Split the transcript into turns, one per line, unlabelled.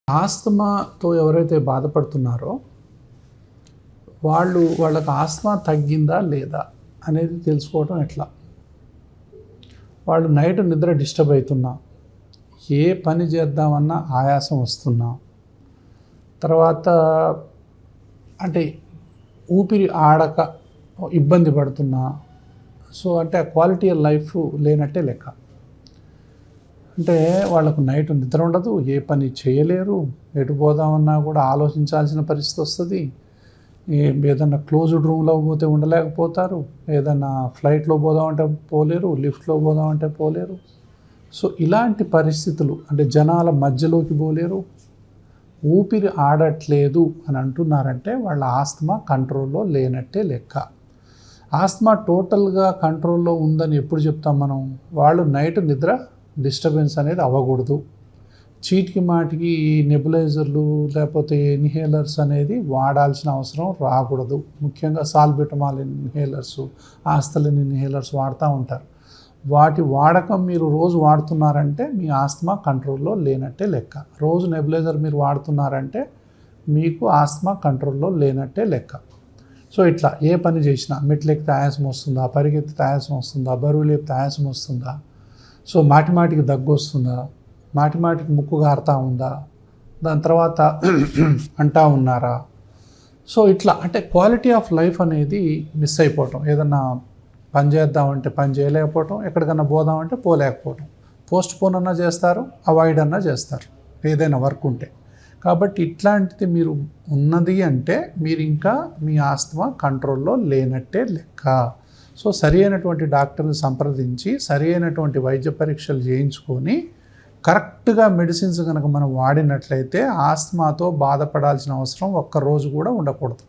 ఆస్తమాతో ఎవరైతే బాధపడుతున్నారో వాళ్ళకి ఆస్తమా తగ్గిందా లేదా అనేది తెలుసుకోవడం ఎట్లా? వాళ్ళు నైట్ నిద్ర డిస్టర్బ్ అవుతున్నా, ఏ పని చేద్దామన్నా ఆయాసం వస్తున్నా, తర్వాత అంటే ఊపిరి ఆడక ఇబ్బంది పడుతున్నా, సో అంటే క్వాలిటీ ఆఫ్ లైఫ్ లేనట్టే లెక్క. అంటే వాళ్ళకు నైట్ నిద్ర ఉండదు, ఏ పని చేయలేరు, ఎటు పోదామన్నా కూడా ఆలోచించాల్సిన పరిస్థితి వస్తుంది. ఏదన్నా క్లోజ్డ్ రూమ్లో పోతే ఉండలేకపోతారు, ఏదన్నా ఫ్లైట్లో పోదామంటే పోలేరు, లిఫ్ట్లో పోదామంటే పోలేరు. సో ఇలాంటి పరిస్థితులు అంటే జనాల మధ్యలోకి పోలేరు, ఊపిరి ఆడట్లేదు అని అంటున్నారంటే వాళ్ళ ఆస్తమా కంట్రోల్లో లేనట్టే లెక్క. ఆస్తమా టోటల్గా కంట్రోల్లో ఉందని ఎప్పుడు చెప్తాం మనం? వాళ్ళు నైట్ నిద్ర డిస్టర్బెన్స్ అనేది అవ్వకూడదు. చీటికి మాటికి నెబులైజర్లు లేకపోతే ఇన్హేలర్స్ అనేది వాడాల్సిన అవసరం రాకూడదు. ముఖ్యంగా సాల్బిటమాల్ ఇన్హేలర్స్, ఆస్తలిన్ ఇన్హేలర్స్ వాడుతూ ఉంటారు. వాటి వాడకం మీరు రోజు వాడుతున్నారంటే మీ ఆస్తమా కంట్రోల్లో లేనట్టే లెక్క. రోజు నెబులైజర్ మీరు వాడుతున్నారంటే మీకు ఆస్తమా కంట్రోల్లో లేనట్టే లెక్క. సో ఇట్లా ఏ పని చేసినా, మెట్లెక్కితే ఆయాసం వస్తుందా, పరిగెత్తితే ఆయాసం వస్తుందా, బరువు లేపితే ఆయాసం వస్తుందా, సో మాటిమాటికి దగ్గు వస్తుందా, మాటిమాటికి ముక్కు గారుతూ ఉందా, దాని తర్వాత అంటా ఉన్నారా, సో ఇట్లా అంటే క్వాలిటీ ఆఫ్ లైఫ్ అనేది మిస్ అయిపోవటం. ఏదన్నా పని చేద్దామంటే పని చేయలేకపోవటం, ఎక్కడికన్నా పోదామంటే పోలేకపోవటం, పోస్ట్ పోన్ అన్నా చేస్తారు, అవాయిడ్ అన్నా చేస్తారు ఏదైనా వర్క్ ఉంటే. కాబట్టి ఇట్లాంటిది మీరు ఉన్నది అంటే మీరు ఇంకా మీ ఆస్తమా కంట్రోల్లో లేనట్టే లెక్క. సో సరి అయినటువంటి డాక్టర్ని సంప్రదించి సరి అయినటువంటి వైద్య పరీక్షలు చేయించుకొని కరెక్ట్గా మెడిసిన్స్ కనుక మనం వాడినట్లయితే ఆస్తమాతో బాధపడాల్సిన అవసరం ఒక్కరోజు కూడా ఉండకూడదు.